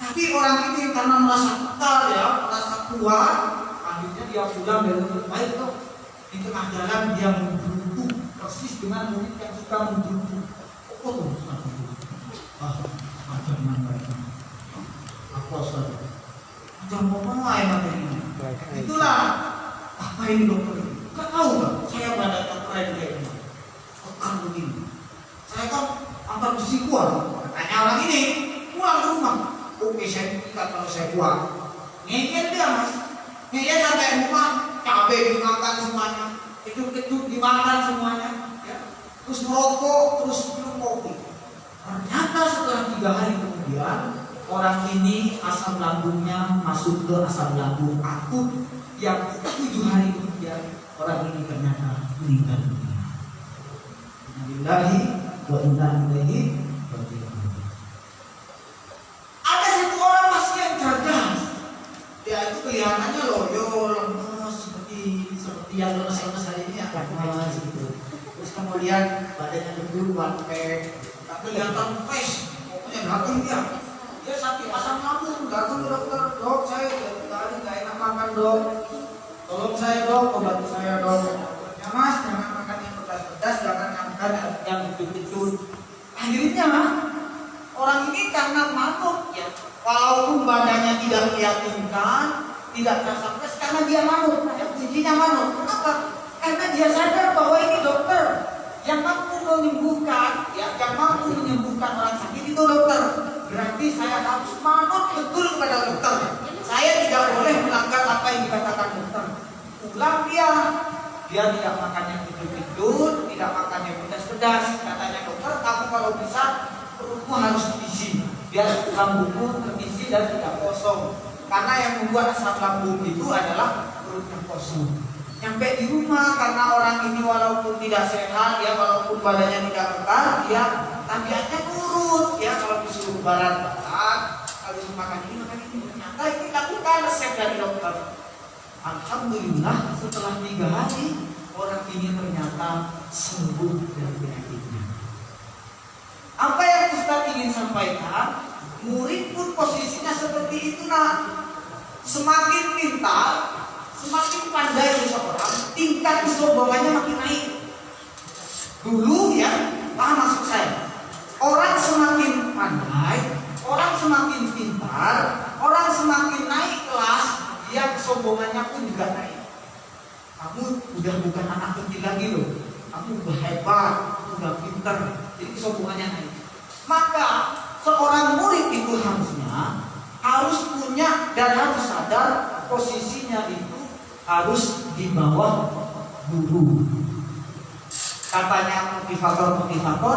Tapi orang ini karena merasa ketal ya, merasa kuat, akhirnya dia pulang dari tempat baik tuh. Di tengah jalan dia menggerutu persis dengan murid yang suka menggerutu. Oh tuh, macam mana ini? Apa saja? Macam apa ya materi? Itulah apa ini dokter? Gak tahu kan? Saya berada keren kayak ini. Tekan begini. Saya kan antar besi kuat. Tanya orang ini, pulang ke rumah. Oke, saya ikat kalau saya kuat. Ngeyel dia mas. Ngeyel sampai rumah, cabai dimakan semuanya, kecut-kecut dimakan semuanya. Ya. Terus merokok, terus minum kopi. Ternyata setelah 3 hari kemudian, orang ini asam lambungnya masuk ke asam lambung akut. Yang 7 hari kemudian, orang ini ternyata meninggal dunia. Alhamdulillah wa inna ilaihi raji'un. Ada satu orang masih yang cerdas. Dia itu kelihatannya loyo, lemes seperti yang lemes-lemes hari ini agak lemes gitu. Terus kemudian badannya gembul, bangke, tak kelihatan fresh. Pokoknya datang dia sakit asam lambung, datang ke dokter, dok saya dari tadi nggak enak makan dok, tolong saya dok, obati saya dok. Ya mas, jangan makan yang pedas-pedas, jangan makan yang kecut-kecut. Akhirnya orang ini karena manut ya, walaupun badannya tidak meyakinkan, tidak terasa fresh karena dia manut, ya kuncinya manut. Kenapa? Karena dia sadar bahwa ini dokter yang mampu menyembuhkan, ya, yang mampu menyembuhkan orang sakit itu dokter. Berarti saya harus manut betul kepada dokter. Saya tidak boleh melanggar apa yang dikatakan dokter. Pulang dia tidak makan yang kecut-kecut, tidak makan yang pedas-pedas. Katanya dokter, kamu kalau bisa perutmu harus diisi, biar lambungmu terisi dan tidak kosong. Karena yang membuat asam lambung itu adalah perut yang kosong. Sampai di rumah karena orang ini walaupun tidak sehat, ya walaupun badannya tidak kekar, dia tabiatnya nurut, ya kalau disuruh barat-barat, kalau disuruh makan ini. Ternyata ini lakukan resep dari dokter. Alhamdulillah setelah 3 hari orang ini ternyata sembuh dari penyakitnya. Apa yang Ustaz ingin sampaikan, murid pun posisinya seperti itu nak. Semakin pintar, semakin pandai seseorang, tingkat kesombongannya makin naik. Dulu ya, maksud saya, orang semakin pandai, orang semakin pintar, orang semakin naik kelas, dia kesombongannya pun juga naik. Kamu udah bukan anak kecil lagi loh, kamu udah hebat, udah pintar, jadi kesombongannya naik. Maka seorang murid itu harus punya dan harus sadar posisinya itu harus di bawah guru. Katanya motivator,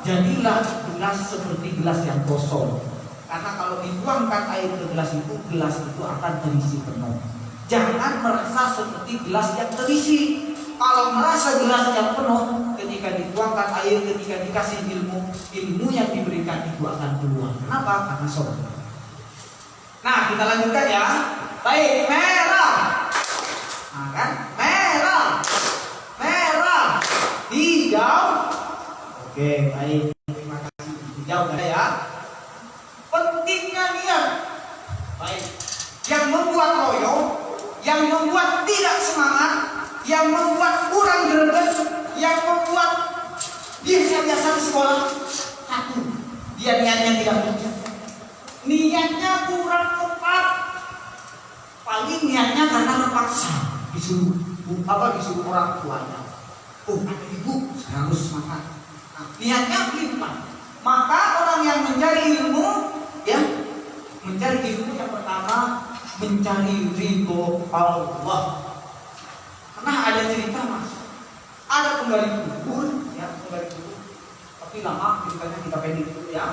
jadilah gelas seperti gelas yang kosong. Karena kalau dituangkan air ke gelas itu akan terisi penuh. Jangan merasa seperti gelas yang terisi. Kalau merasa gelas yang penuh, ketika dituangkan air, ketika dikasih ilmu yang diberikan itu akan keluar. Kenapa? Karena sombong. Nah, kita lanjutkan ya. Baik, merah. Nah, kan? Merah, hijau. Oke, baik. Terima kasih. Hijau ada ya. Pentingnya niat. Baik. Yang membuat loyo, yang membuat tidak semangat, yang membuat kurang greget, yang membuat biasa-biasa di sekolah, satu, dia niatnya tidak benar. Niatnya kurang tepat. Paling niatnya karena terpaksa disuruh orang tuanya. Oh, ada ibu, saya harus semangat. Nah, niatnya pelipah. Maka orang yang mencari ilmu, ya, mencari ilmu yang pertama mencari ridho Allah. Karena ada cerita mas, ada penggali kubur, ya penggali kubur, tapi lama ceritanya kita pendek dulu ya.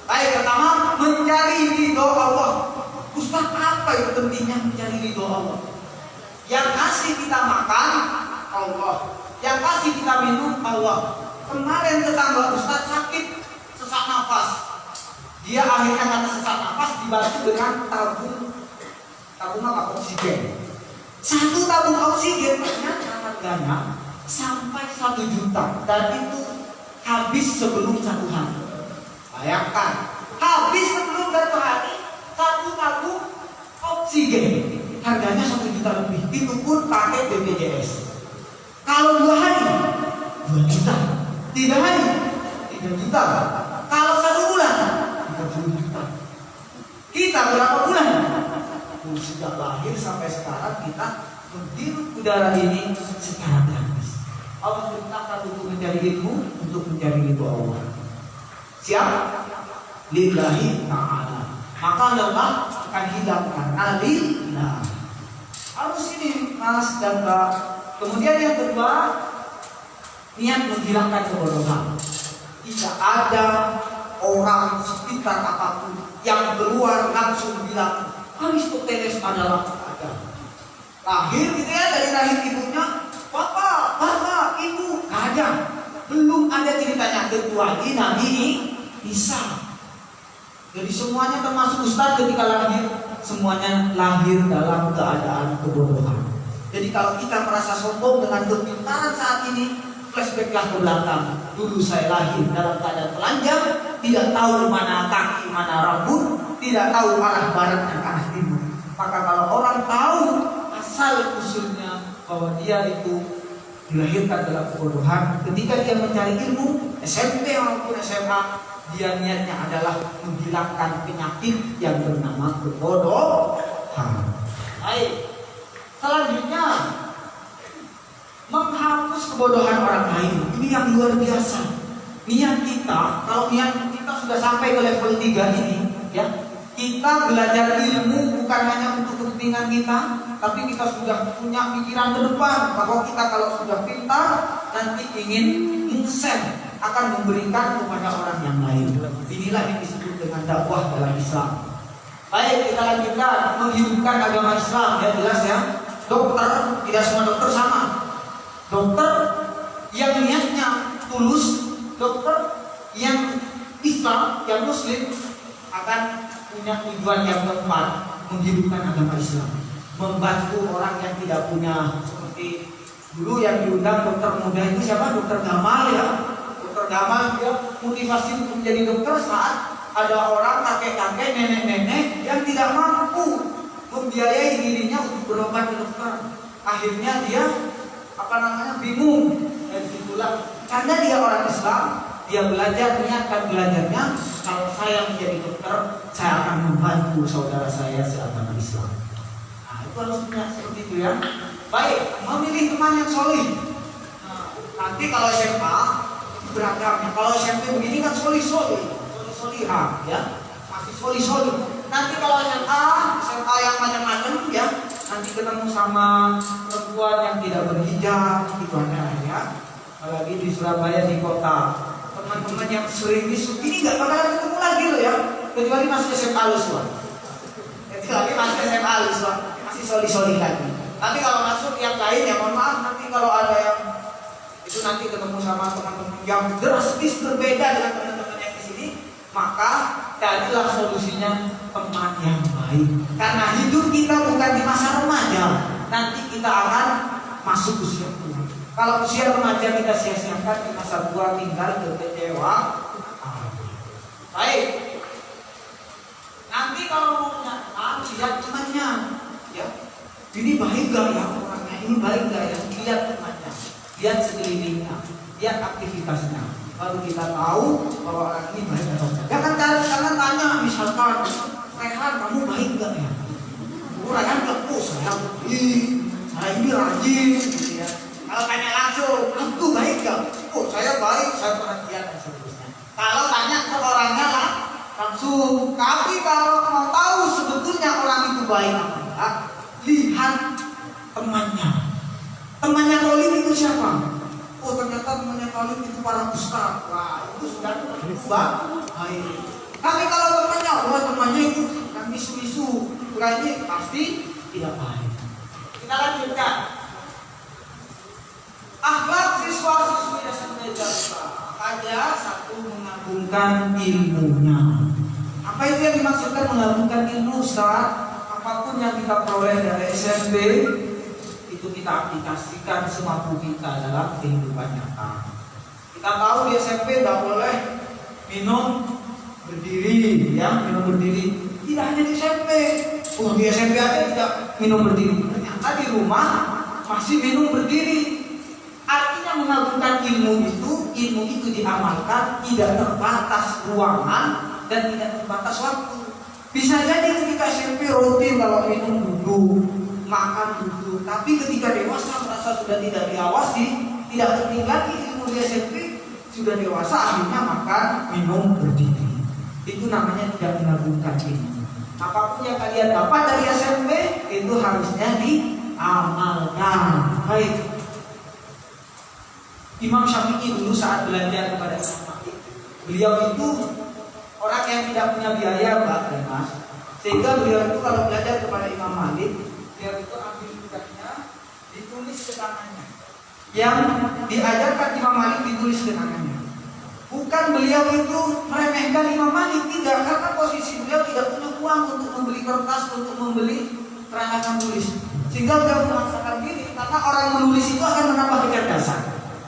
Baik, pertama mencari ridho Allah. Ustaz, apa itu pentingnya mencari ridho Allah? Yang kasih kita makan Allah, yang kasih kita minum Allah. Kemarin tetangga Ustaz sakit sesak nafas, dia akhirnya karena sesak nafas dibantu dengan tabung apa oksigen. 1 tabung oksigen ternyata harganya sampai 1 juta dan itu habis sebelum 1 hari. Bayangkan, habis sebelum 1 hari 1 harganya 1 juta lebih, itu pun pakai BPJS. Kalau 2 hari 2 juta, 3 hari 3 juta, kalau 1 bulan 30 juta. Kita berapa bulan? Sejak lahir sampai sekarang kita menghirup udara ini secara gratis. Allah perintahkan untuk mencari ilmu, untuk mencari ridho Allah. Siap? Lillahi ta'ala. Maka lemak akan hilangkan alillah. Harus ini malas dan bak. Kemudian yang kedua, niat menghilangkan kebodohan. Tidak ada orang sekitar apapun yang keluar langsung bilang Aristoteles adalah ada. Lahir gitu ya, dari rahim ibunya, bapak, ibu, ada. Belum ada ceritanya kecuali Nabi Isa. Jadi semuanya termasuk Ustaz ketika lahir, semuanya lahir dalam keadaan kebodohan. Jadi kalau kita merasa sombong dengan kepintaran saat ini, flashbacklah ke belakang. Dulu saya lahir dalam keadaan telanjang, tidak tahu mana kaki, mana rambut, tidak tahu arah barat dan arah timur. Maka kalau orang tahu asal usulnya bahwa dia itu dilahirkan dalam kebodohan, ketika dia mencari ilmu SMP maupun SMA, dia niatnya adalah menghilangkan penyakit yang bernama kebodohan. Baik. Selanjutnya, menghapus kebodohan orang lain. Ini yang luar biasa. Niat kita, kalau niat kita sudah sampai ke level 3 ini, ya, kita belajar ilmu bukan hanya untuk kepentingan kita, tapi kita sudah punya pikiran ke depan bahwa kita kalau sudah pintar nanti ingin insen akan memberikan kepada orang yang lain. Inilah yang disebut dengan dakwah dalam Islam. Baik, kita lanjutkan menghidupkan agama Islam, ya jelas ya. Dokter, tidak semua dokter sama. Dokter yang niatnya tulus, dokter yang Islam, yang Muslim akan punya tujuan yang tepat, menghidupkan agama Islam, membantu orang yang tidak punya. Seperti dulu yang diundang dokter muda itu siapa? Dokter Gamal ya. Dokter Gamal dia motivasi untuk menjadi dokter saat ada orang kakek-kakek, nenek-nenek yang tidak mampu membiayai dirinya untuk berobat ke dokter. Akhirnya dia bingung. Dan situlah karena dia orang Islam, dia belajar, niatkan belajarnya, kalau saya menjadi dokter, saya akan membantu saudara saya seagama Islam. Nah, itu harus punya seperti itu ya. Baik, memilih teman yang solih. Nah, nanti kalau SMA beragamnya, kalau SMP begini kan solihah ya, masih solih. Nanti kalau SMA yang macam-macam ya, nanti ketemu sama perempuan yang tidak berhijab, gitu ya. Apalagi di Surabaya di kota, teman-teman yang sering bisu ini nggak bakalan ketemu lagi loh ya, kecuali masih SMA Luswa. Kecuali masih SMA Luswa, masih solih lagi. Tapi kalau masuk yang lain ya mohon maaf, nanti kalau ada yang itu nanti ketemu sama teman-teman yang drastis berbeda dengan teman-teman yang di sini, maka carilah solusinya teman yang baik. Karena hidup kita bukan di masa remaja, nanti kita akan masuk usia tua. Kalau usia remaja kita sia-siakan, di masa tua tinggal kecewa. Baik. Nanti kalau mau menyaksikan, lihat temannya, ya. Ini baik gak ya orangnya? Ini baik gak ya? Lihat temannya, lihat sekelilingnya, lihat aktivitasnya. Baru kita tahu bahwa orang ini baik atau tidak. Jangan tanya misalkan, Rehan kamu baik gak ya? Rehan gak, saya ini rajin gitu ya. Kalau tanya langsung, aku baik gak? Saya baik, saya perhatian dan seterusnya. Kalau tanya ke orangnya langsung. Tapi kalau mau tahu sebetulnya orang itu baik atau tidak, lihat temannya. Temannya Tolim itu siapa? Ternyata temannya Tolim itu para ustaz. Wah, itu sudah baik. Tapi kalau temannya itu yang misu-misu, ini pasti tidak baik. Kita lanjutkan. Akhlak siswa-siswi SMP Jalsa. Ada satu, mengagungkan ilmunya. Apa itu yang dimaksudkan mengagungkan ilmu, Ustaz? Apapun yang kita peroleh dari SMP itu kita aplikasikan semampu kita dalam kehidupan nyata. Kita tahu di SMP tidak boleh minum berdiri, ya, minum berdiri. Tidak hanya di SMP, Oh di SMP aja tidak minum berdiri, ternyata di rumah masih minum berdiri. Artinya mengagungkan ilmu itu diamalkan, tidak terbatas ruangan dan tidak terbatas waktu. Bisa jadi ketika SMP rutin kalau minum duduk, makan duduk, tapi ketika dewasa merasa sudah tidak diawasi, tidak penting lagi ilmu di SMP, sudah dewasa akhirnya makan, minum berdiri. Itu namanya tidak mengagungkan ilmu. Apapun yang kalian dapat dari SMP itu harusnya diamalkan. Baik. Imam Syafi'i dulu saat belajar kepada Imam Malik, beliau itu orang yang tidak punya biaya, Mbak dan Mas. Sehingga beliau itu kalau belajar kepada Imam Malik, beliau itu ambil tugasnya ditulis ke tangannya. Yang diajarkan Imam Malik ditulis ke tangannya. Bukan beliau itu meremehkan Imam Malik, tidak, karena posisi beliau tidak punya uang untuk membeli kertas, untuk membeli peralatan tulis. Sehingga beliau memaksakan diri karena orang menulis itu akan menambah kecerdasan.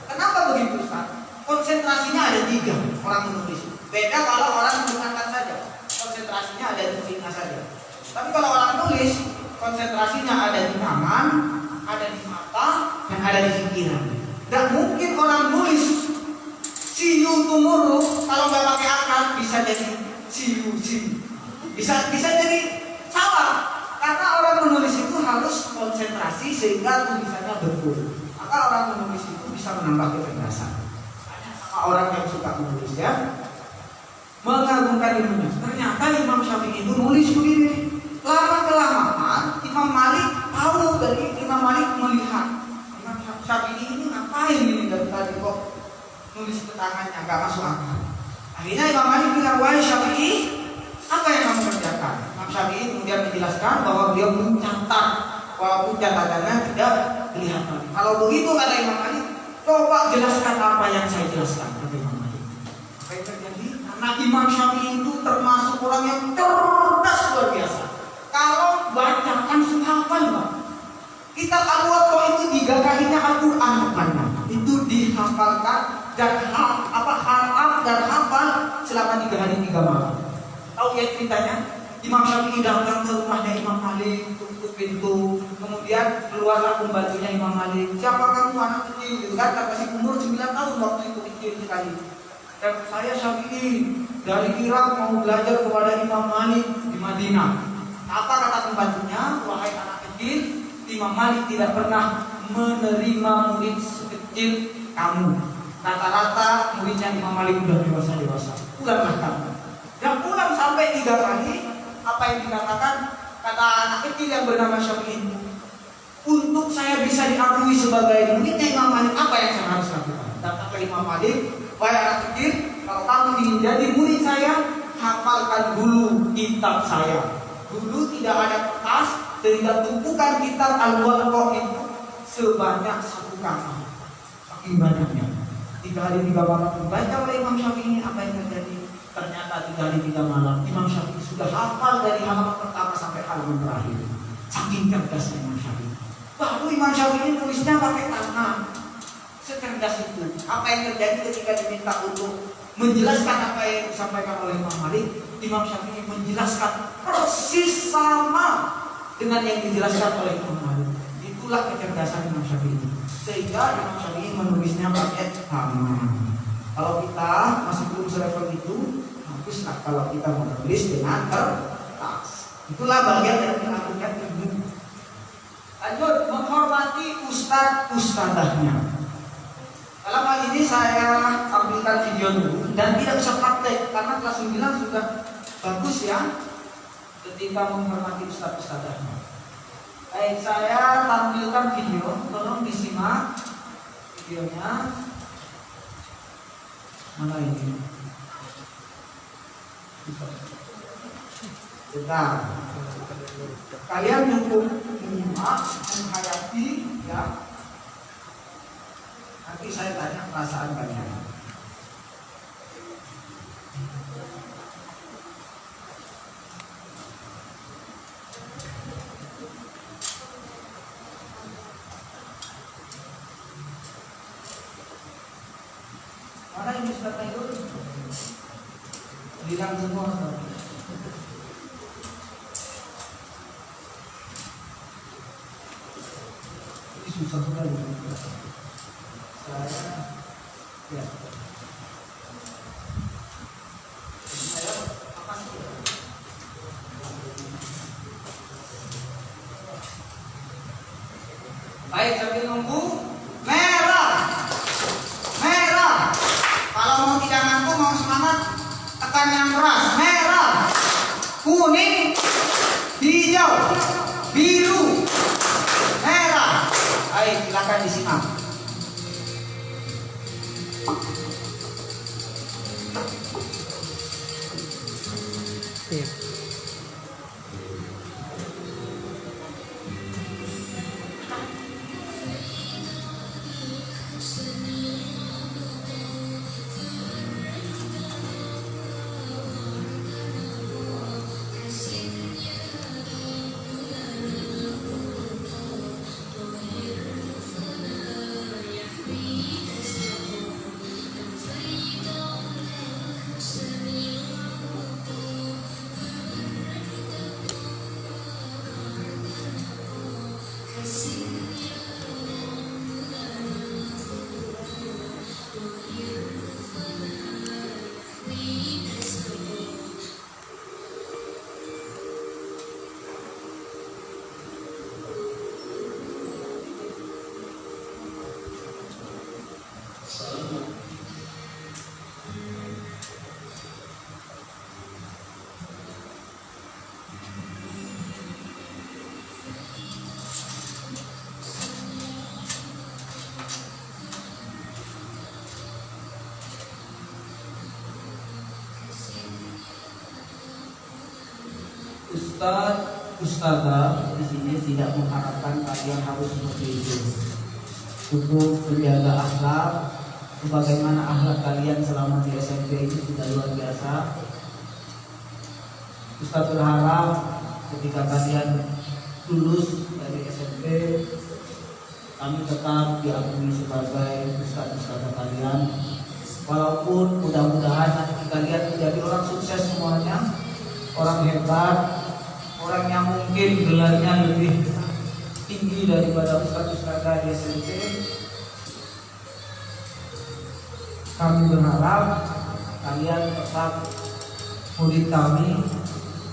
Kenapa begitu, Ustaz? Konsentrasinya ada 3 orang menulis. Beda kalau orang mendengarkan saja, konsentrasinya ada di telinga saja. Tapi kalau orang tulis, konsentrasinya ada di tangan, ada di mata, dan ada di pikiran. Tidak mungkin orang nulis see you tomorrow kalau nggak pakai akal bisa jadi see you. Bisa jadi salah. Karena orang menulis itu harus konsentrasi sehingga tulisannya betul. Maka orang menulis itu bisa menambah kecerdasan. Sama orang yang suka menulis ya, mengagungkan ilmunya. Ternyata Imam Syafi'i itu nulis begini. Lama kelamaan Imam Malik tahu, dari Imam Malik melihat Imam Syafi'i ini ngapain ini dari tadi kok nulis ke tangannya, nggak masuk akal. Akhirnya Imam Malik bilang, wahai Syafi'i, apa yang kamu kerjakan? Imam Syafi'i kemudian menjelaskan bahwa beliau mencatat, walaupun catatannya tidak kelihatan. Kalau begitu kata Imam Malik, coba jelaskan apa yang saya jelaskan, kata Imam Malik. Apa yang terjadi? Karena Imam Syafi'i itu termasuk orang yang cerdas luar biasa. Kalau bacakan hafal, Pak. Kitab Al-Watta itu 3 kalinya Al-Quran bukannya. Itu dihafalkan dan harap dan hafal selama 3 hari 3 malam. Tahu ya ceritanya? Imam Syafi'i datang ke rumahnya Imam Malik, tutup pintu, kemudian keluarlah pembantunya Imam Malik. Siapa kamu, anak kecil? Gitu kan? Masih umur 9 tahun waktu itu, kecil sekali. Dan saya Syafi'i dari Irak mau belajar kepada Imam Malik di Madinah. Apa kata pembantunya? Wahai anak kecil, Imam Malik tidak pernah menerima murid sekecil kamu. Rata-rata muridnya Imam Malik sudah dewasa. Pulanglah kamu. Dan pulang sampai 3 kali. Apa yang dikatakan? Kata anak kecil yang bernama Syafi'i, untuk saya bisa diakui sebagai muridnya Imam Malik, apa yang saya harus lakukan? Dan kata Imam Malik, wahai anak kecil, kalau kamu ingin jadi murid saya, hafalkan dulu kitab saya. Dulu tidak ada kertas, sehingga tumpukan kitab Al-Watta itu sebanyak 1 kamar. Saking banyaknya. 3 hari 3 malam dibaca oleh Imam Syafi'i. Apa yang terjadi? Ternyata 3 hari 3 malam Imam Syafi'i sudah hafal dari halaman pertama sampai halaman terakhir. Saking cerdasnya Imam Syafi'i. Baru Imam Syafi'i tulisnya pakai tangan. Secerdas itu. Apa yang terjadi ketika diminta untuk menjelaskan apa yang disampaikan oleh Imam Malik? Imam Syafi'i menjelaskan persis sama dengan yang dijelaskan oleh Imam Malik. Itulah kecerdasan Imam Syafi'i. Sehingga Imam Syafi'i menulisnya pakai tangan. Kalau kita masih belum selevel itu, baguslah kalau kita menulis dengan kertas. Itulah bagian yang dilakukan ilmu. Lanjut, menghormati ustadz-ustadzahnya. Dalam hal ini saya tampilkan video dulu dan tidak usah praktek karena kelas 9 sudah bagus ya ketika menghormati ustadz-ustadzahnya. Baik, saya tampilkan video, tolong disimak videonya. Mana ini? Bentar. Kalian cukup menyimak, menghayati ya. Nanti saya tanya perasaan kalian. Mana ini Ustaz Nailul? Bilang semua. susah sekali. Saya ya. Baik, sambil nunggu. Merah. Merah. Kalau mau tidak ngantuk, mau semangat, tekan yang keras. Merah. Kuning. Hijau. Biru. Merah. Baik, silakan disimak. Ustazah di sini tidak mengharapkan kalian harus seperti itu. Cukup menjaga akhlak, sebagaimana akhlak kalian selama di SMP itu sudah luar biasa. Ustaz berharap ketika kalian lulus dari SMP, kami tetap diakui sebagai ustaz-ustazah kalian. Walaupun mudah-mudahan nanti kalian menjadi orang sukses semuanya, orang hebat, orang yang mungkin gelarnya lebih tinggi daripada ustaz-ustazah di SMP. Kami berharap kalian tetap murid kami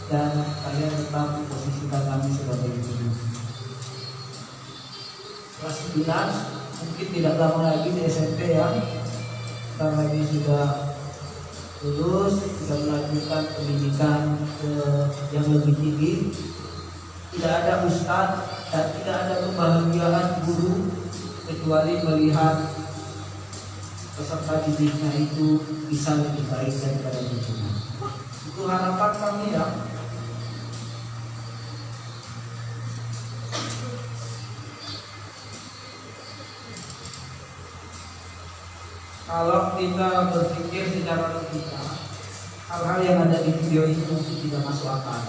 dan kalian tetap memposisikan kami sebagai guru. Kelas 9 mungkin tidak lama lagi di SMP ya. Sebentar lagi sudah lulus, sudah melanjutkan pendidikan yang lebih tinggi. Tidak ada ustadz dan tidak ada kebahagiaan guru kecuali melihat peserta didiknya itu bisa lebih baik daripada gurunya. Itu harapan kami ya. Kalau kita berpikir secara logika, hal-hal yang ada di video itu mungkin tidak masuk akal.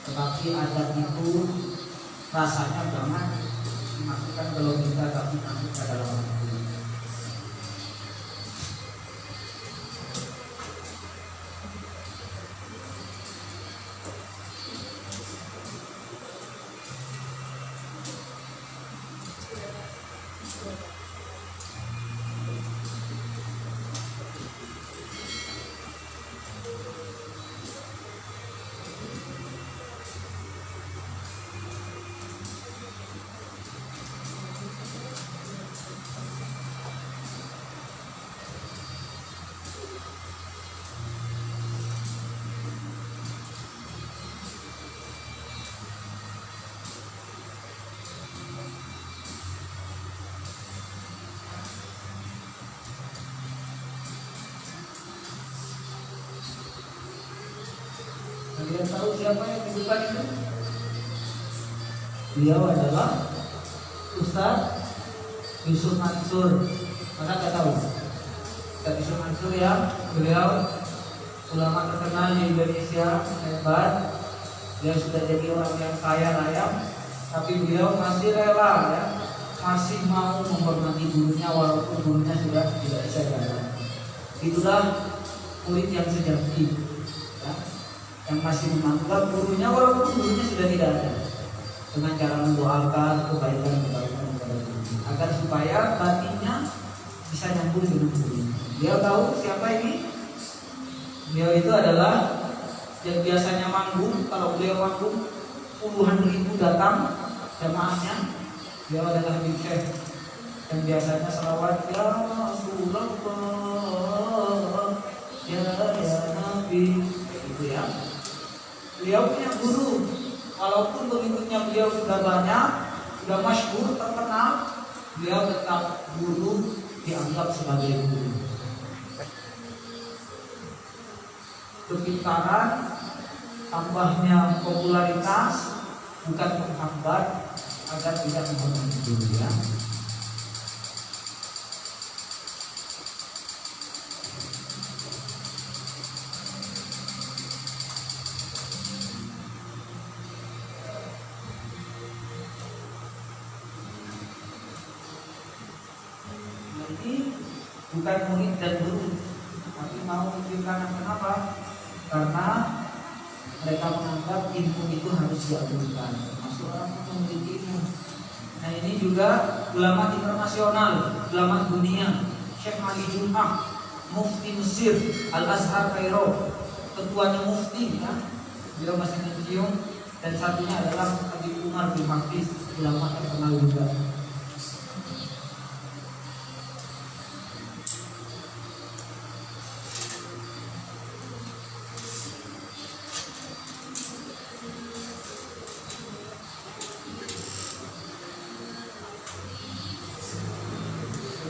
Tetapi adat itu rasanya banget dimasukkan ke logika, tapi masuk ke dalam hati. Kalian tahu siapa yang di depan itu? Beliau adalah Ustaz Yusuf Mansur. Masa nggak tahu? Ustaz Yusuf Mansur ya, beliau ulama terkenal di Indonesia, hebat. Dia sudah jadi orang yang kaya raya, tapi beliau masih rela ya, masih mau menghormati gurunya walaupun gurunya sudah tidak bisa jalan. Itulah murid yang sejati, ya, yang masih memantau gurunya walaupun gurunya sudah tidak ada, dengan cara mendoakan kebaikan kepada agar supaya batinnya bisa nyambung dengan guru. Dia tahu siapa ini? Beliau itu adalah yang biasanya manggung. Kalau beliau manggung puluhan ribu datang jamaahnya. Beliau adalah Habib Syekh dan biasanya salawat ya Rasulullah ya Nabi, gitu ya. Beliau punya guru, walaupun pengikutnya beliau sudah banyak, sudah masyhur, terkenal, beliau tetap guru, dianggap sebagai guru. Kepintaran, tambahnya popularitas bukan menghambat agar tidak menghormati guru ya. Jadi bukan murid dan guru, tapi mau menunjukkan kenapa? Karena mereka menganggap ilmu itu harus diagungkan, termasuk orang memiliki ilmu. Nah ini juga ulama internasional, ulama dunia, Syekh Ali Jum'ah, Mufti Mesir, Al Azhar Kairo, ketuanya Mufti ya, beliau masih pensiun, dan satunya adalah Habib Umar bin Hafiz, ulama terkenal juga.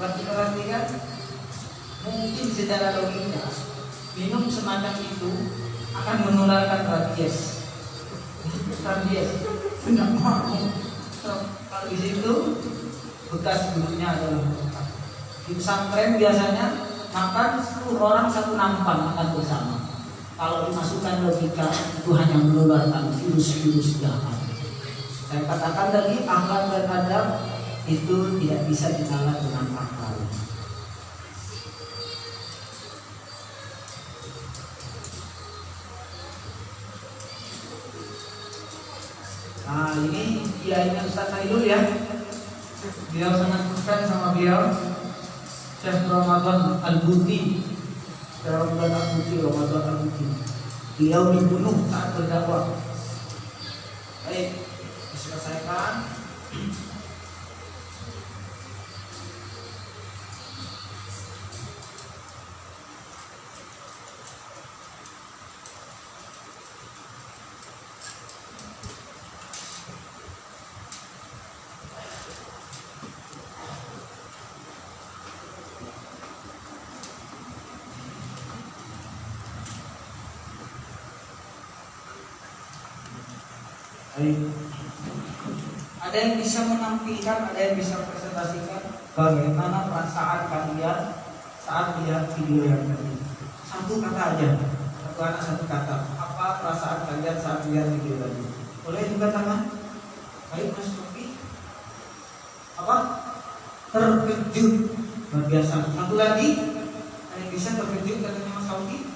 Kita perhatikan, mungkin secara logika minum semacam itu akan menularkan rabies. Tidak mau. Kalau di situ bekas gurunya adalah di pesantren biasanya makan 10 orang satu nampan makan bersama. Kalau dimasukkan logika itu hanya menularkan virus-virus jahat. Saya katakan tadi akhlak dan adab itu tidak bisa dikalah dengan akal. Nah ini kiainya Ustaz Nailul ya. Beliau sangat ngefans sama beliau, Syekh Ramadan Al-Buti. Ramadan Al-Buti. Beliau dibunuh saat berdakwah. Baik, diselesaikan. Ada yang bisa menampilkan, ada yang bisa presentasikan bagaimana perasaan kalian saat lihat video yang tadi. Satu kata aja, satu anak satu kata. Apa perasaan kalian saat lihat video tadi? Boleh juga tangan? Baik Mas Sofi. Apa? Terkejut, luar biasa. Satu lagi, ada yang bisa terkejut katanya Mas Sofi?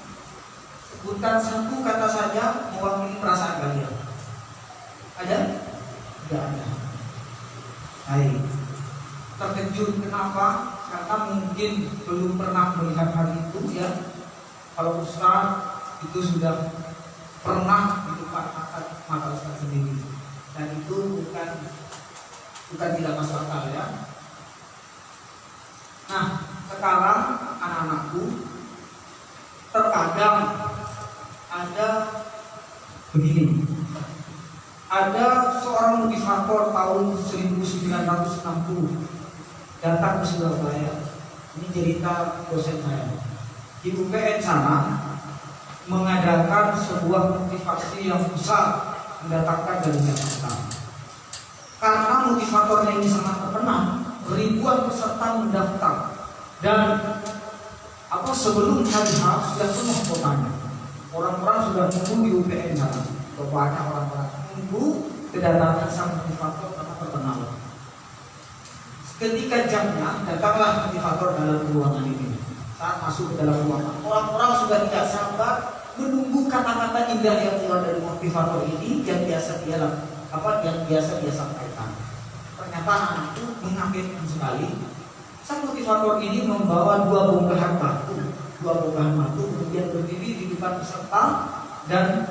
Sebutkan satu kata saja mewakili perasaan kalian. Ada? Tidak ada. Baik. Terkejut kenapa? Karena mungkin belum pernah melihat hal itu ya. Kalau Ustaz itu sudah pernah di depan mata Ustaz sendiri. Dan itu bukan tidak masuk akal ya. Nah, sekarang anak-anakku terkadang ada begini. Ada seorang motivator tahun 1960 datang ke Surabaya. Ini cerita dosen saya. Di UPN sana mengadakan sebuah motivasi yang besar mendatangkan dari Jakarta. Karena motivatornya ini sangat terkenal, ribuan peserta mendaftar dan sebelum hari H sudah penuh kotanya. Orang-orang sudah menunggu di UPN sana. Banyak orang-orang menunggu kedatangan sang motivator karena terkenal. Ketika jamnya, datanglah motivator dalam ruangan ini. Saat masuk ke dalam ruangan, orang-orang sudah tidak sabar menunggu kata-kata indah yang keluar dari motivator ini yang biasa dia sampaikan. Ternyata anakku mengagetkan sekali. Sang motivator ini membawa dua bongkahan batu, kemudian berdiri di depan peserta dan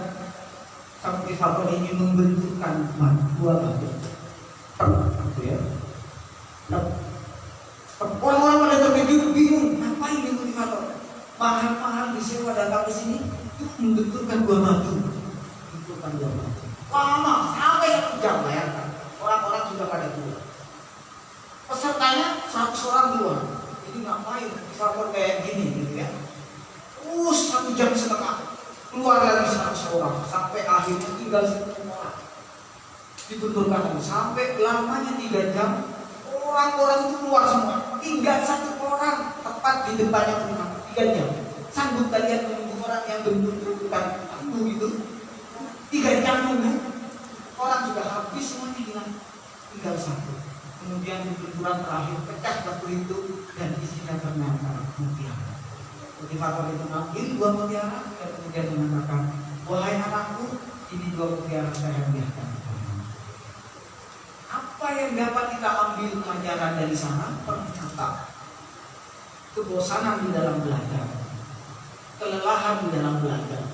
sang motivator ini membenturkan dua batu. Gitu ya. Nah, orang-orang pada terkejut, bingung, ngapain ini motivator? Mahal-mahal disewa datang ke sini untuk membenturkan dua batu. Lama sampai 1 jam, bayangkan. Orang-orang sudah pada keluar. Pesertanya 100 orang keluar. Jadi ngapain motivator kayak gini gitu ya? Terus 1,5 jam keluar lagi 100 orang sampai akhirnya tinggal 10 orang. Dibenturkan lagi sampai lamanya 3 jam. Orang-orang itu keluar semua, tinggal 1 orang tepat di depannya rumah. 3 jam. Sanggup kalian menunggu orang yang bentur-benturan tunggu gitu? 3 jam nunggu. Orang sudah habis semuanya hilang, tinggal 1. Kemudian benturan terakhir pecah batu itu dan isinya ternyata mutiara. Motivator itu mengambil 2 mutiara dan kemudian mengatakan, wahai anakku, ini 2 mutiara saya hadiahkan. Apa yang dapat kita ambil pelajaran dari sana? Ternyata kebosanan di dalam belajar, kelelahan di dalam belajar,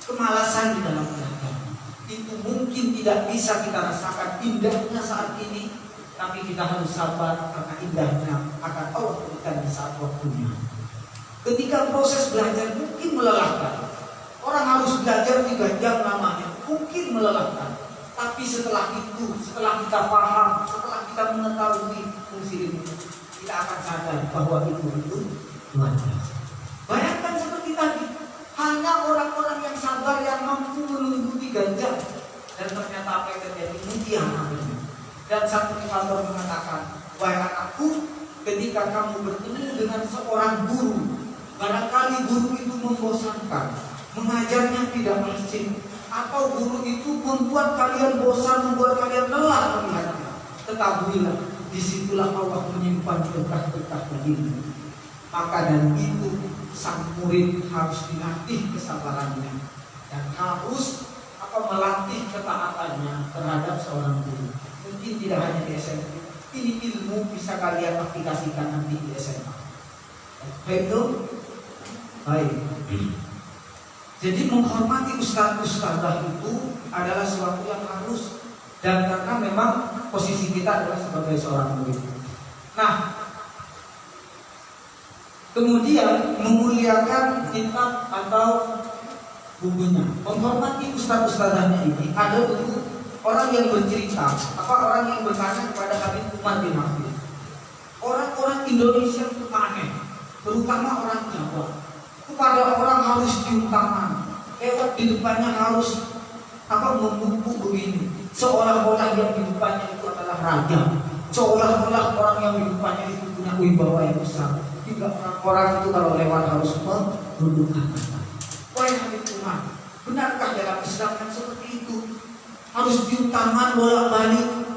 kemalasan di dalam belajar, itu mungkin tidak bisa kita rasakan indahnya saat ini, tapi kita harus sabar karena indahnya akan Allah berikan di saat waktunya. Ketika proses belajar mungkin melelahkan, orang harus belajar 3 jam lamanya, mungkin melelahkan. Tapi setelah itu, setelah kita paham, setelah kita mengetahui fungsi ilmu, kita akan sadar bahwa ilmu itu luar biasa. Bayangkan seperti tadi, hanya orang-orang yang sabar yang mampu menunggu 3 jam, dan ternyata apa yang terjadi mutiara. Dan sang motivator mengatakan, wahai anakku, ketika kamu bertemu dengan seorang guru, barangkali guru itu membosankan, mengajarnya tidak asik, atau guru itu membuat kalian bosan, membuat kalian lelah melihatnya. Ketahuilah, disitulah Allah menyimpan berkah-berkah bagimu. Maka dari itu sang murid harus dilatih kesabarannya dan harus melatih ketaatannya terhadap seorang guru. Mungkin tidak hanya di SMP, ini ilmu bisa kalian aplikasikan nanti di SMA. Baik itu, baik. Jadi menghormati ustaz-ustazah itu adalah sesuatu yang harus, dan karena memang posisi kita adalah sebagai seorang murid. Nah, kemudian memuliakan kitab atau bukunya, menghormati ustaz-ustazahnya ini ada untuk orang yang bercerita, orang yang bertanya kepada Habib Umar bin Hafiz. Orang-orang Indonesia itu aneh, terutama orang Jawa. Kepada orang harus cium tangan, lewat di depannya harus membungkuk begini, seolah-olah yang di depannya itu adalah raja, seolah-olah orang yang di depannya itu punya wibawa yang besar. Tidak, orang itu kalau lewat harus menundukkan kata. Wahai Habib Umar, benarkah dalam Islam yang seperti itu? Harus cium tangan bolak-balik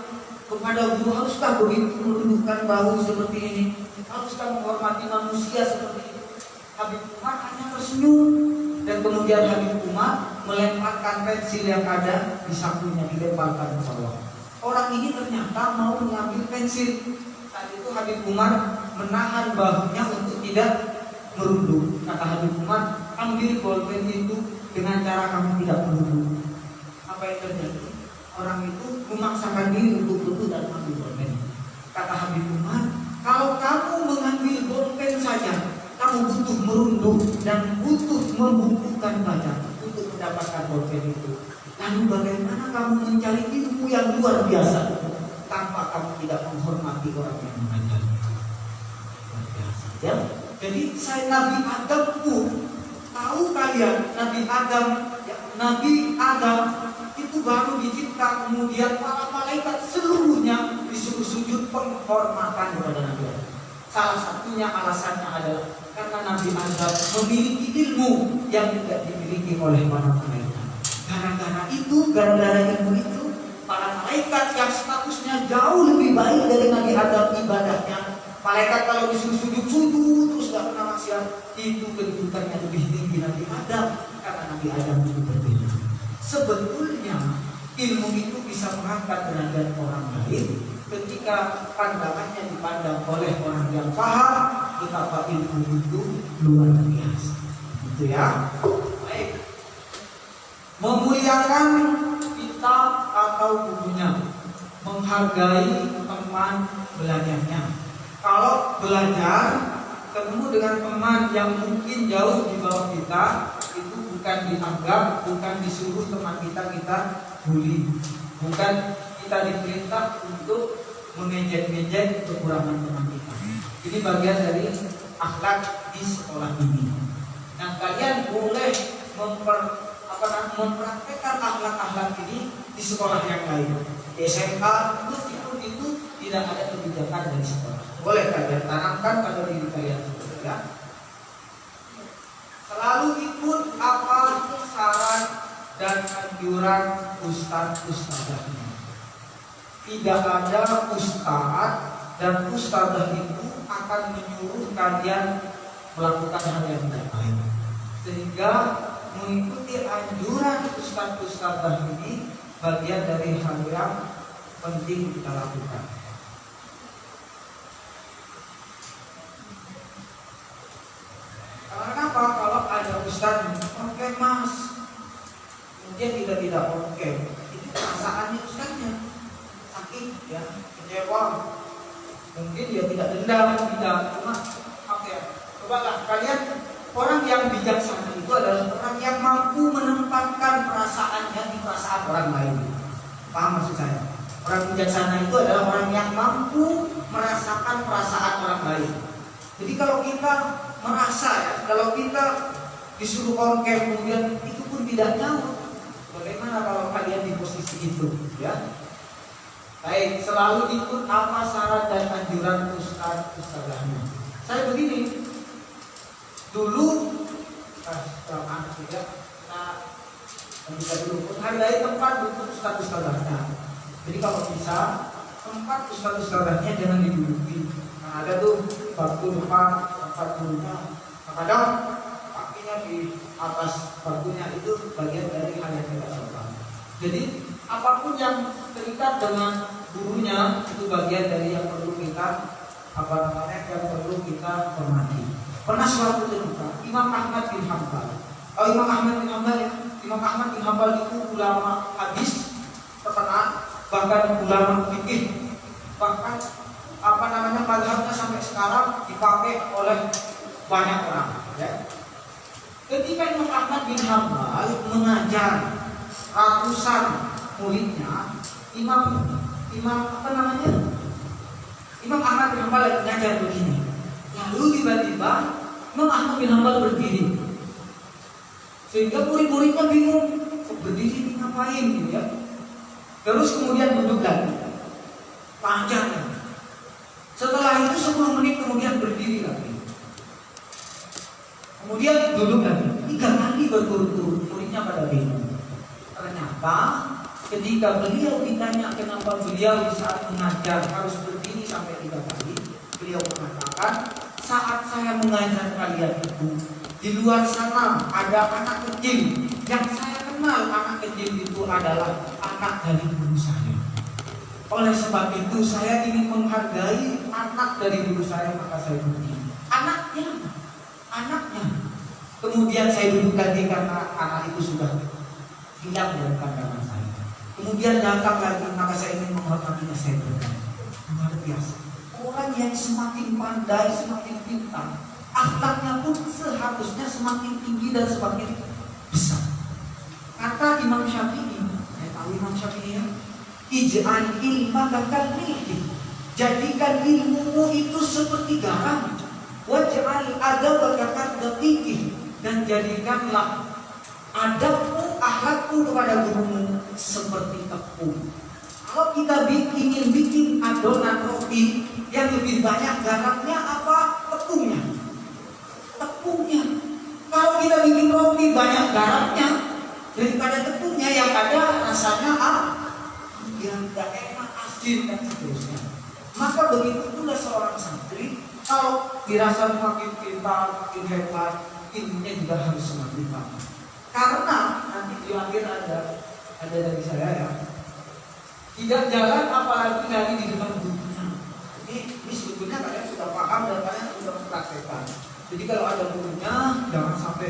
kepada guru? Haruskah begitu menundukkan bahu seperti ini? Haruskah menghormati manusia seperti ini? Habib Umar hanya tersenyum, dan kemudian Habib Umar melemparkan pensil yang ada di sakunya, dilemparkan ke bawah. Orang ini ternyata mau mengambil pensil. Saat itu Habib Umar menahan bahunya untuk tidak merunduk. Kata Habib Umar, ambil bolpen itu dengan cara kamu tidak merunduk. Apa yang terjadi? Orang itu memaksakan diri untuk duduk dan mengambil bolpen. Kata Habib Umar, kalau kamu mengambil bolpen saja, kamu butuh merunduk dan butuh membukukan baca untuk mendapatkan bolpen itu. Lalu bagaimana kamu mencari ilmu yang luar biasa tanpa kamu tidak menghormati orang yang mengajarnya? Luar biasa, ya. Jadi saya Nabi Adam pun tahu kalian, Nabi Adam itu baru dicipta, kemudian para malaikat seluruhnya disuruh sujud penghormatan kepada Nabi Adam. Salah satunya alasannya adalah karena Nabi Adam memiliki ilmu yang tidak dimiliki oleh para malaikat. Gara-gara ilmu itu, para malaikat yang statusnya jauh lebih baik dari Nabi Adam ibadahnya. Malaikat kalau disuruh sujud terus gak pernah maksiat, itu kedudukannya lebih tinggi Nabi Adam karena Nabi Adam itu berbeda. Sebetulnya ilmu itu bisa mengangkat derajat orang lain, ketika pandangannya dipandang oleh orang yang paham, betapa ilmu itu luar biasa. Gitu ya. Baik. Memuliakan kitab atau bukunya, menghargai teman belajarnya. Kalau belajar ketemu dengan teman yang mungkin jauh di bawah kita, itu bukan dianggap, bukan disuruh teman kita bully, bukan kita diperintah untuk mengejek-ngejek kekurangan teman kita. Ini bagian dari akhlak di sekolah ini. Nah, kalian boleh mempraktekkan akhlak-akhlak ini di sekolah yang lain. Di SMA itu tidak ada kebijakan dari sekolah. Boleh kalian tanamkan pada diri kalian sendiri ya. Selalu ikut apa saran dan anjuran ustaz-ustazahnya. Tidak ada ustaz dan ustazah itu akan menyuruh kalian melakukan hal yang tidak baik. Sehingga mengikuti anjuran ustaz-ustazah ini bagian dari hal yang penting kita lakukan. Kenapa? Kalau ada ustaz, oke mas, kemudian tidak oke, itu perasaannya ustaznya sakit ya, kecewa, mungkin dia tidak dendam, tidak cuma oke. Cobalah kalian, orang yang bijaksana itu adalah orang yang mampu menempatkan perasaannya di perasaan orang lain. Paham maksud saya? Orang bijaksana itu adalah orang yang mampu merasakan perasaan orang lain. Jadi kalau kita merasa ya, kalau kita disuruh ongkir kemudian itu pun tidak nyaut, bagaimana kalau kalian di posisi itu ya? Baik, selalu ikut apa saran dan anjuran ustazahnya. Saya begini, dulu dalam anak juga, kita dulu menghargai tempat untuk ustazahnya. Jadi kalau bisa tempat ustazahnya jangan diduduki. Nah, ada tuh bangku depan tempat gurunya, kadang kakinya di atas bangkunya, itu bagian dari hal yang tidak sopan. Jadi apapun yang terikat dengan gurunya itu bagian dari yang perlu kita yang perlu kita hormati. Pernah suatu ketika Imam Ahmad bin Hanbal. Kalau Imam Ahmad bin Hanbal itu ulama hadis terkenal, bahkan ulama fikih, bahkan mazhabnya sampai sekarang dipakai oleh banyak orang. Ya. Ketika Imam Ahmad bin Hanbal mengajar ratusan muridnya, Imam Ahmad bin Hanbal lagi mengajar begini. Lalu tiba-tiba Imam Ahmad bin Hanbal berdiri, sehingga murid-muridnya bingung, berdiri ngapain gitu ya. Terus kemudian duduk lagi, panjang. Setelah itu 10 menit kemudian berdiri lagi, kemudian duduk lagi, 3 kali berturut-turut. Muridnya pada bingung. Ternyata ketika beliau ditanya kenapa beliau di saat mengajar harus berdiri sampai 3 kali, beliau mengatakan, saat saya mengajar kalian itu, di luar sana ada anak kecil yang saya kenal. Anak kecil itu adalah anak dari guru saya. Oleh sebab itu saya ingin menghargai anak dari guru saya, maka saya berdiri. Anaknya. Kemudian saya duduk lagi karena anak itu sudah hilang dari pandangan saya. Kemudian datang lagi, maka saya ingin menghormatinya, saya berdiri. Luar biasa. Orang yang semakin pandai, semakin pintar, akhlaknya pun seharusnya semakin tinggi dan semakin besar. Kata Imam Syafi'i, saya tahu Imam Syafi'i ya, ij'al ilmaka kalrihi, jadikan ilmumu itu seperti garam, waj'al adabaka kaddaqiqi, dan jadikanlah adabmu, akhlakmu kepada gurumu seperti tepung. Kalau kita ingin bikin adonan roti yang lebih banyak garamnya apa tepungnya? Kalau kita bikin roti banyak garamnya daripada tepungnya, yang ada rasanya yang tidak enak, asin dan seterusnya. Maka begitu pula seorang santri, kalau dirasa makin pintar, makin hebat, ilmunya juga harus semakin banyak. Karena nanti di akhir ada dari saya ya, tidak jalan apalagi dari di depan paham dan kalian sudah mempraktekkan. Jadi kalau ada gurunya jangan sampai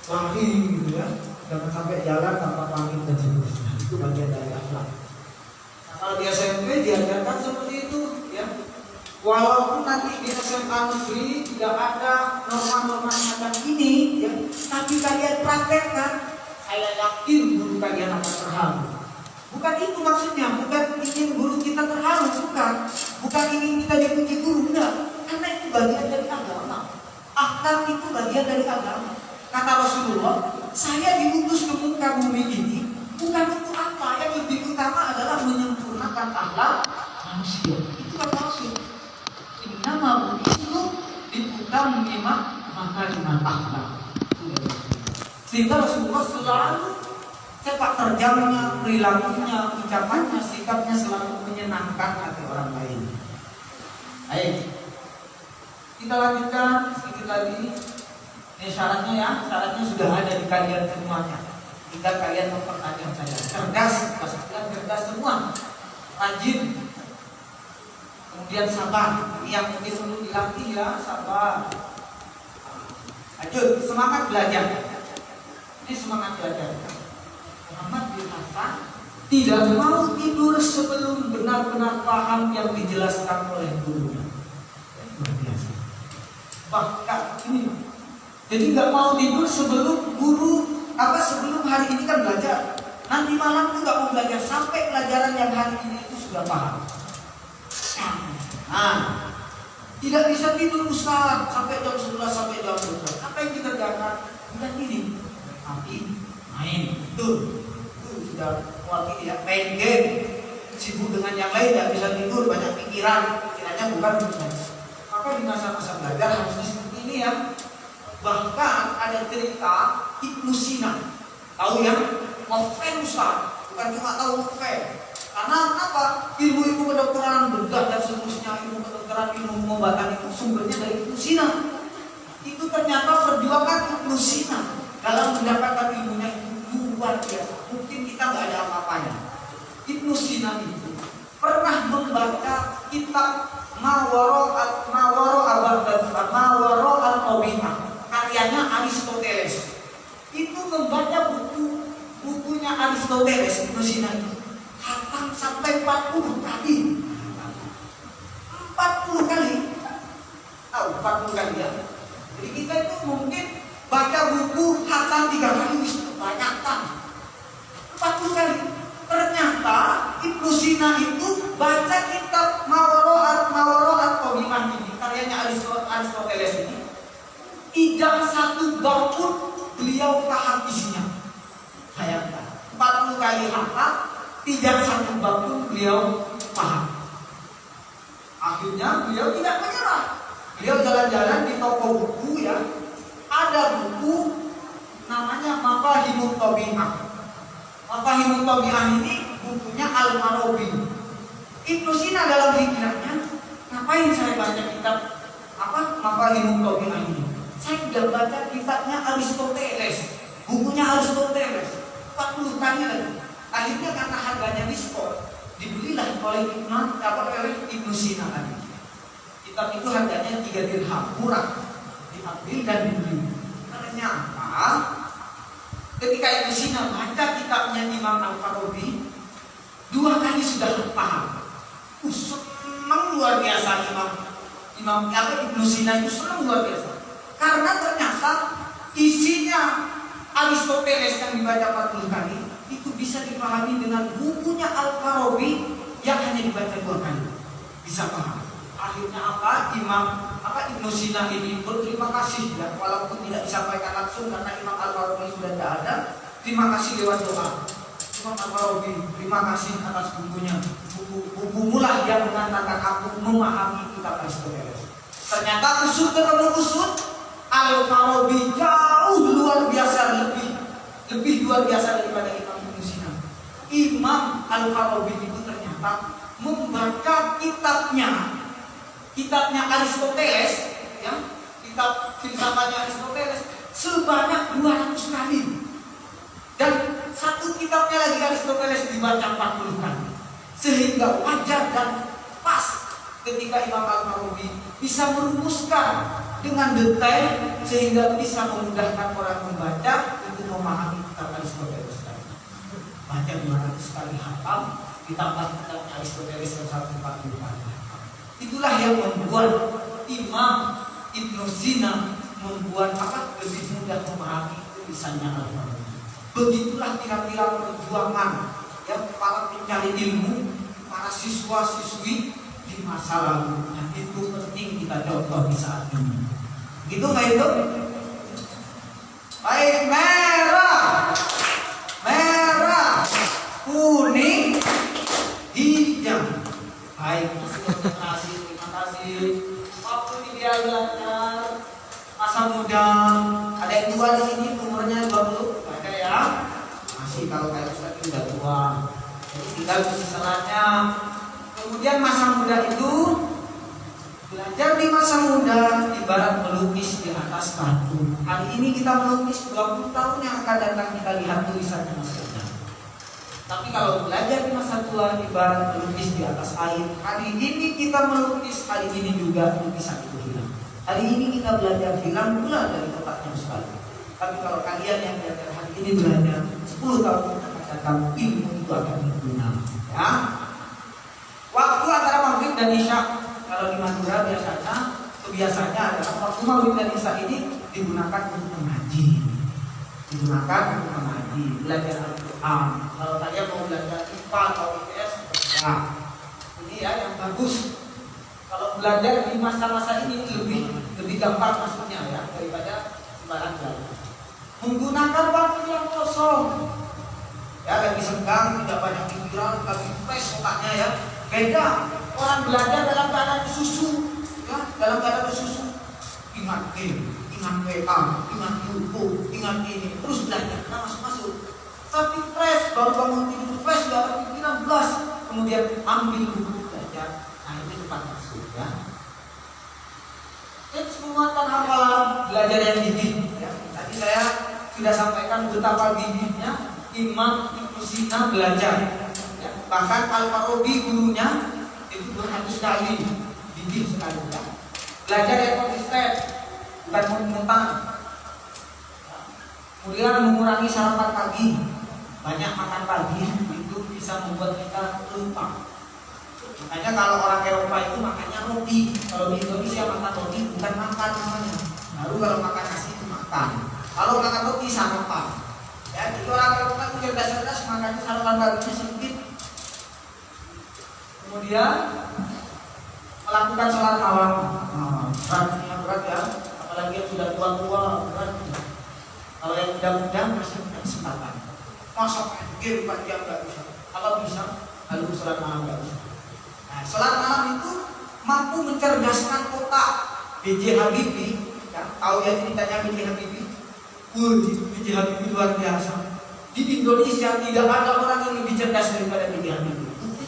lari gitu ya, jangan sampai jalan tanpa pamit dan seterusnya. Itu bagian dari akhlak. Nah, kalau di SMP diajarkan seperti itu ya. Walaupun nanti di SMA negeri tidak ada norma-norma semacam ini ya, tapi kalian praktekkan, saya yakin guru kalian akan terharu. Bukan itu maksudnya, bukan ingin guru kita terharu, bukan ingin kita dipuji guru, enggak. Karena itu bagian dari agama. Akhlak itu bagian dari agama. Kata Rasulullah, saya diutus ke muka bumi ini bukan untuk apa, yang lebih utama adalah menyempurnakan akhlak manusia. Itu kata Rasul. Innama bu'itsu liutammima makarimal akhlak. Sehingga Rasulullah selalu sepak terjangnya, perilakunya, ucapannya, sikapnya selalu menyenangkan hati orang lain. Baik, kita lanjutkan sedikit lagi. Ini syaratnya ya, syaratnya sudah ada di kalian semuanya. Tinggal kalian mempertajam saja. Cerdas, pastikan cerdas semua. Rajin. Kemudian sabar. Ini yang mungkin perlu dilatih ya, sabar. Lanjut, semangat belajar. Ini semangat belajar. Muhammad bin Hasan tidak mau tidur sebelum benar-benar paham yang dijelaskan oleh gurunya. Luar biasa. Bahkan ini, jadi nggak mau tidur sebelum sebelum hari ini kan belajar. Nanti malam tuh nggak mau belajar sampai pelajaran yang hari ini itu sudah paham. Nah, tidak bisa tidur Ustaz sampai jam 11 sampai jam 12. Apa yang dikerjakan? Bukan ini, tapi main. Itu sudah wakil ya, main game, sibuk dengan yang lain, tidak bisa tidur, banyak pikirannya bukan begitu. Maka di masa-masa belajar harusnya seperti ini ya. Bahkan ada cerita Ibnu Sina, tahu ya, novel Ustaz, bukan cuma tahu novel. Karena apa? Ilmu-ilmu kedokteran, bedah dan seterusnya, ilmu kedokteran, ilmu pengobatan itu sumbernya dari Ibnu Sina. Itu ternyata perjuangan Ibnu Sina dalam mendapatkan ilmunya itu luar biasa. Mungkin kita nggak ada apa-apanya. Ibnu Sina itu pernah membaca kitab Mawaro al-Tabi'ah, karyanya Aristoteles. Itu membaca bukunya Aristoteles, Ibnu Sina itu hatam sampai 40 kali. 40 kali. Tahu 40 kali ya? Jadi kita itu mungkin baca buku hatam 3 kali banyak kan. 40 kali. Ternyata Ibnu Sina itu baca kitab Mawaro al-Tabi'ah ini, karyanya Aristoteles ini, tidak satu bab pun beliau paham isinya. Bayangkan, 40 kali hafal, tidak satu bab pun beliau paham. Akhirnya beliau tidak menyerah. Beliau jalan-jalan di toko buku ya, ada buku namanya Mafahimut Tabi'ah. Mafahimut Tabi'ah ini bukunya Al-Farabi. Ibnu Sina dalam pikirannya, ngapain saya baca kitab Mafahimut Tabi'ah ini? Saya sudah baca kitabnya Aristoteles, bukunya Aristoteles 40 kali lagi. Akhirnya karena harganya diskon, dibelilah oleh Ibnu Sina tadi. Kitab itu harganya 3 dirham, murah. Diambil dan dibeli. Ternyata ketika Ibnu Sina baca kitabnya Imam Al-Farabi, 2 kali sudah paham. Senang luar biasa Ibnu Sina itu senang luar biasa. Karena ternyata isinya Aristoteles yang dibaca 40 kali itu bisa dipahami dengan bukunya Al-Farabi yang hanya dibaca 2 kali. Bisa paham. Akhirnya Ibnu Sina ini berterima kasih ya, walaupun tidak disampaikan langsung karena Imam Al-Farabi sudah tidak ada. Terima kasih lewat doa. Imam Al-Farabi, terima kasih atas bukunya. Bukumu lah yang mengantarkan aku memahami kitab Aristoteles. Ternyata usut ketemu usut, Al-Farabi jauh luar biasa, lebih luar biasa daripada Imam Ibnu Sina. Imam Al-Farabi itu ternyata membaca kitabnya Aristoteles ya, kitab filsafatnya Aristoteles sebanyak 200 kali. Dan satu kitabnya lagi Aristoteles dibaca 40 kali. Sehingga wajar dan pas ketika Imam Al-Farabi bisa merumuskan dengan detail sehingga bisa memudahkan orang membaca untuk memahami kitab Aristoteles tadi. Baca 200 kali hafal ditambah kitab Aristoteles yang 140 kali. Itulah yang membuat Imam Ibnu Sina membuat lebih mudah memahami tulisannya Al-Farabi. Begitulah kira-kira perjuangan yang para pencari ilmu, para siswa-siswi di masa lalu. Nah, itu penting kita contoh di saat ini. Gitu nggak itu? Baik, merah, kuning, hijau. Baik, terima kasih. Waktu diajarkan masa muda. Ada yang tua di sini umurnya 20? Ada ya? Masih kalau kayak Ustaz udah tua. Jadi tinggal misalnya. Kemudian masa muda itu belajar di masa muda ibarat melukis di atas batu. Hari ini kita melukis 20 tahun yang akan datang kita lihat tulisannya masih ada. Tapi kalau belajar di masa tua ibarat melukis di atas air. Hari ini kita melukis, hari ini juga lukisan itu hilang. Hari ini kita belajar hilang pula dari otaknya sekali. Tapi kalau kalian yang belajar hari ini belajar 10 tahun akan datang ilmu itu akan berguna. Ya. Waktu antara maghrib dan isya, kalau di Madura biasanya adalah waktu maghrib dan isya ini digunakan untuk mengaji, belajar Al-Quran. Kalau kalian mau belajar IPA atau IPS, ya ini ya yang bagus. Kalau belajar di masa-masa ini lebih gampang maksudnya ya daripada sembarang belajar. Menggunakan waktu yang kosong, ya lagi senggang, tidak banyak pikiran, lagi fresh otaknya ya. Beda orang belajar dalam keadaan susu, ya dalam keadaan susu. Ingat game, ingat WA, ingat YouTube, ingat ini, terus belajar, masuk. Tapi fresh, baru bangun tidur fresh, gak ada pikiran belas, kemudian ambil buku belajar, nah itu cepat masuk ya. Tips menguatkan hafalan, belajar yang gigih. Ya. Tadi saya sudah sampaikan betapa gigihnya Imam Ibnu Sina belajar. Bahkan Al-Farabi gurunya itu 200 kali gigih sekali ya. Belajar yang konsisten, bukan monoton. Kemudian mengurangi sarapan pagi. Banyak makan pagi itu bisa membuat kita lupa. Makanya kalau orang Eropa itu makannya roti. Kalau di Indonesia makan roti bukan makan namanya. Baru kalau makan nasi itu makan. Kalau makan roti sarapan. Ya, jadi orang Eropa itu cerdas-cerdas makannya sarapan paginya sedikit. Kemudian melakukan sholat malam. Berat ya, apalagi yang sudah tua-tua berat. Kalau yang muda-muda masih punya kesempatan. Masa game 4 jam nggak bisa. Kalau bisa, lalu sholat malam nggak bisa. Nah, sholat malam itu mampu mencerdaskan otak. B.J. Habibie, ya, tahu ya ceritanya B.J. Habibie? B.J. Habibie luar biasa. Di Indonesia tidak ada orang yang lebih cerdas daripada B.J. Habibie.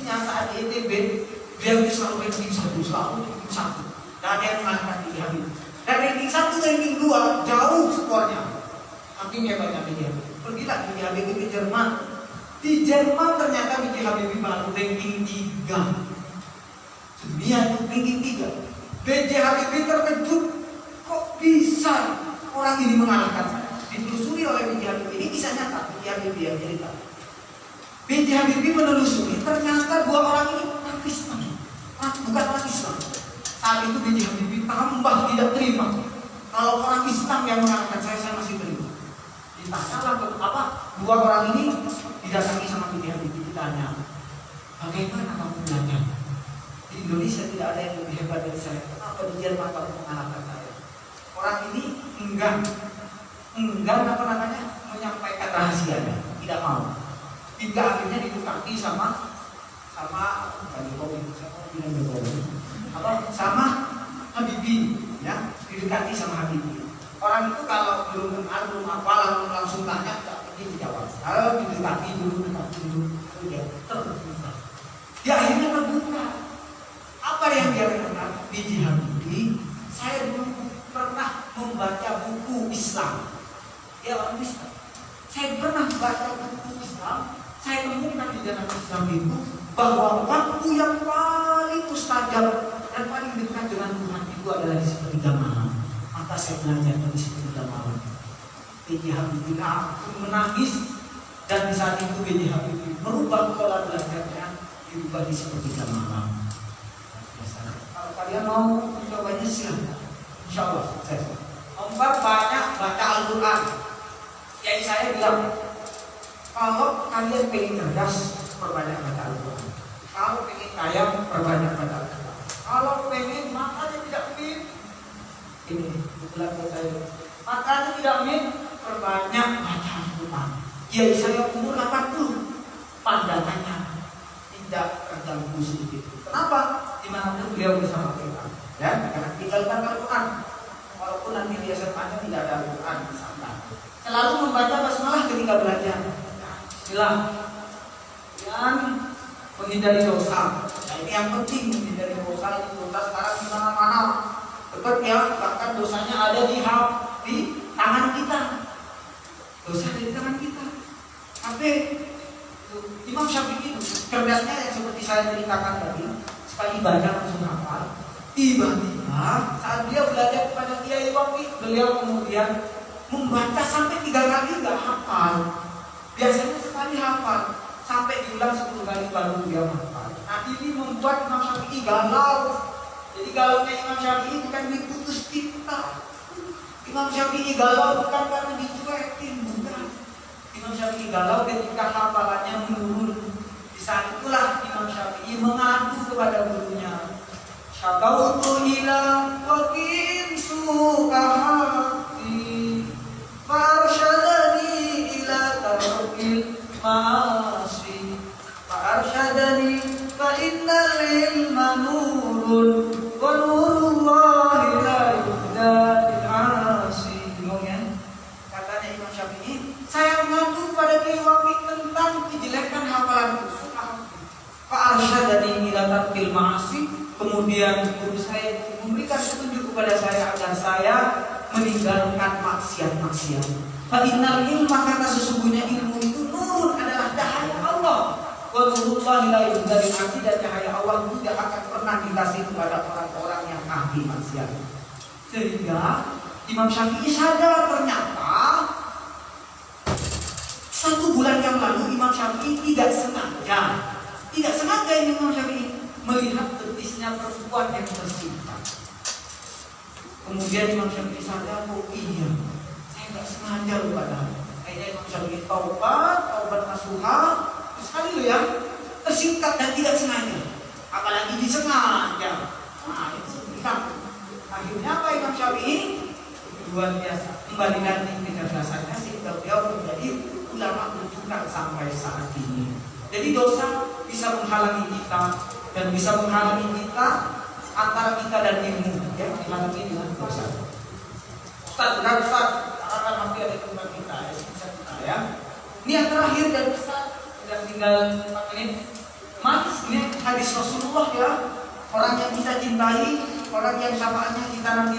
Saat di ITB dia selalu ranking 1. Dan ada yang mengalahkan B.J. Habibie. Dan ranking 1 ranking 2 jauh skornya. Artinya banyak B.J. Habibie. Pergilah B.J. Habibie ke Jerman. Di Jerman ternyata B.J. Habibie baru ranking 3. Dunia itu ranking 3. B.J. Habibie terkejut, kok bisa orang ini mengalahkan saya. Ditelusuri oleh B.J. Habibie. Ini kisah nyata B.J. Habibie yang cerita. B.J. Habibie menelusuri, ternyata 2 orang ini orang Kristen, bukan orang Islam. Saat itu B.J. Habibie tambah tidak terima. Kalau orang Islam yang mengalahkan saya masih terima. Ditanyalah apa 2 orang ini didatangi sama B.J. Habibie, ditanya, bagaimana kamu belajar? Di Indonesia tidak ada yang lebih hebat dari saya. Kenapa di Jerman kamu mengalahkan saya? Orang ini enggan menyampaikan rahasianya, tidak mau. Hingga akhirnya didekati sama Habibie, ya, didekati sama Habibie. Orang itu kalau belum kenal, belum hafal, langsung tanya, tidak pergi dijawab. Kalau didekati dulu, dia terbuka. Dia akhirnya terbuka. Apa yang dia kenal? B.J. Habibie, saya dulu pernah membaca buku Islam. Dia orang Islam. Saya pernah baca buku Islam. Saya temukan di dalam Islam itu bahwa waktu yang paling mustajab yang paling dekat dengan Tuhan itu adalah di sepertiga malam. Maka saya belajar di sepertiga malam. B.J. Habibie aku menangis, dan di saat itu B.J. Habibie merubah pola belajarnya, dirubah di sepertiga malam. Kalau kalian mau mencobanya silahkan, insya Allah sukses. Empat, banyak baca Al-Quran. Jadi saya bilang, kalau kalian pengen cerdas, perbanyak baca Al-Quran. Kalau pengen kaya, perbanyak baca Al-Quran. Kalau pengen makanya tidak min, ini kebetulan saya makanya tidak min, perbanyak baca Al-Quran. Jadi saya umur 80, pandangannya tidak terganggu sedikit. Kenapa? Dimanapun beliau bersama kita, ya, karena tinggalkan Al-Quran. Walaupun nanti di SMA-nya tidak ada Al-Quran, misalkan. Selalu membaca basmalah ketika belajar. Bismillah. Dan menghindari dosa. Nah, ini yang penting, menghindari dosa. Ini dosa sekarang di mana-mana. Dekat ya, bahkan dosanya ada di tangan kita. Dosa ada di tangan kita. Tapi Imam Syafi'i cerdasnya yang seperti saya ceritakan tadi, sekali baca langsung hafal. Tiba-tiba saat dia belajar kepada Kiai Wafi, beliau kemudian membaca sampai 3 kali nggak hafal. Biasanya sekali hafal, sampai diulang 10 kali baru dia hafal. Nah ini membuat Imam Syafi'i galau. Jadi galaunya Imam Syafi'i bukan diputus cinta. Imam Syafi'i galau bukan karena dicuekin, bukan. Imam Syafi'i galau ketika hafalannya menurun. Di saat itulah Imam Syafi'i mengadu kepada gurunya. Syakautu ila wakin sukahati Farsyadani ila tarukil ma'asi Farsyadani fa innal ilma nurun wa nurullahi la yuhda bil'asi. Katanya Imam Syafi'i, saya mengadu pada Kiai Wafi tentang kejelekan hafalanku. Farsyadani ila tarukil ma'asi. Kemudian guru saya memberikan petunjuk kepada saya agar saya meninggalkan maksiat-maksiat. Fa'inal ilma, kata sesungguhnya ilmu itu nurun, adalah cahaya Allah. Wa nurullahi la yuhda bil asi, dan cahaya Allah tidak akan pernah dikasih kepada orang-orang yang ahli maksiat. Sehingga Imam Syafi'i sadar ternyata 1 bulan yang lalu Imam Syafi'i tidak sengaja ini Imam Syafi'i melihat betisnya perempuan yang tersimpan. Kemudian Imam Syafi'i sadar, oh iya, saya nggak sengaja loh padahal. Akhirnya Imam Syafi'i taubat nasuha, sekali loh ya, tersingkat dan tidak sengaja. Apalagi disengaja. Nah itu hilang. Akhirnya apa Imam Syafi'i? Luar biasa, kembali lagi kecerdasannya sehingga beliau menjadi ulama berjuang sampai saat ini. Jadi dosa bisa menghalangi kita dan bisa menghalangi kita antara kita dan ilmu, ya, dihalangi dengan dosa. Ustaz, akan hampir ada tempat kita, ya, bisa kita, ya. Ini yang terakhir dan Ustaz, sudah tinggal 4 menit. Manis, ini hadis Rasulullah, ya. Orang yang kita cintai, orang yang syafaatnya kita nanti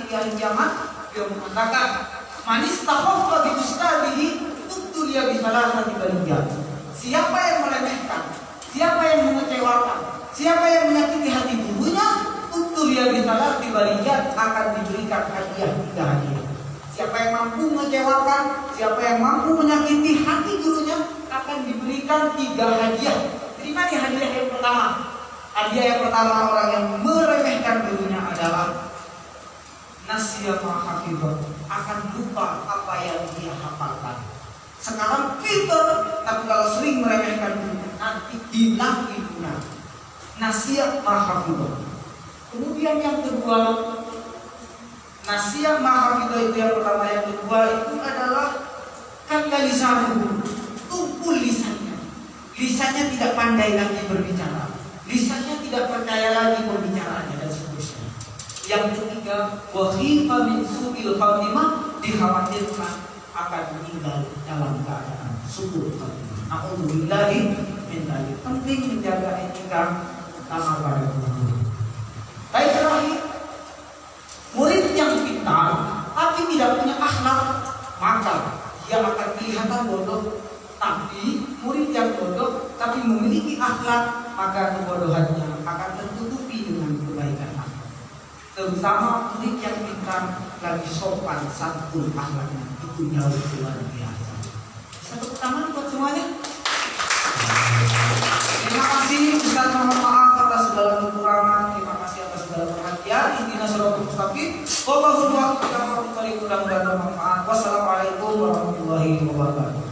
di hari kiamat, dia mengatakan, manis takhaffa bi ustadihi tutulia bi salasati baliyat. Siapa yang meremehkan, siapa yang mengecewakan, siapa yang menyakiti hati gurunya, tutulia bi salasati baliyat, akan diberikan hadiah 3 hadiah. Siapa yang mampu mengecewakan, siapa yang mampu menyakiti hati gurunya, akan diberikan 3 hadiah. Terima nih hadiah yang pertama. Hadiah yang pertama, orang yang meremehkan gurunya adalah nasya ma hafidhah, akan lupa apa yang dia hafalkan. Sekarang pintar, tapi kalau sering meremehkan gurunya, nanti hilang ilmunya. Nasya ma hafidhah. Kemudian yang kedua, nasya ma hafidhah itu yang pertama. Yang kedua itu adalah kata lisanuhu, tumpul lisannya. Lisannya tidak pandai lagi berbicara, lisannya tidak percaya lagi pembicaraannya, dan seterusnya. Yang ketiga, wa khifa min su'il khatimah, dikhawatirkan akan meninggal dalam keadaan su'ul khatimah. A'udzubillahi min dzalik. Penting menjaga etika utama pada guru. Baik, terakhir, murid yang pintar tapi tidak punya akhlak, maka dia akan kelihatan bodoh. Tapi murid yang bodoh tapi memiliki akhlak, maka kebodohannya akan tertutupi dengan kebaikan. Terutama murid yang pintar, lagi sopan, santun akhlaknya, itu jauh luar biasa. Satu pertama buat semuanya. Terima kasih Ustaz, mohon maaf atas segala kekurangan. Terima kasih atas segala perhatian. Intinya suratul mustaqim. Wallahu a'lam bishawab. Mudah-mudahan bermanfaat. Wassalamualaikum warahmatullahi wabarakatuh.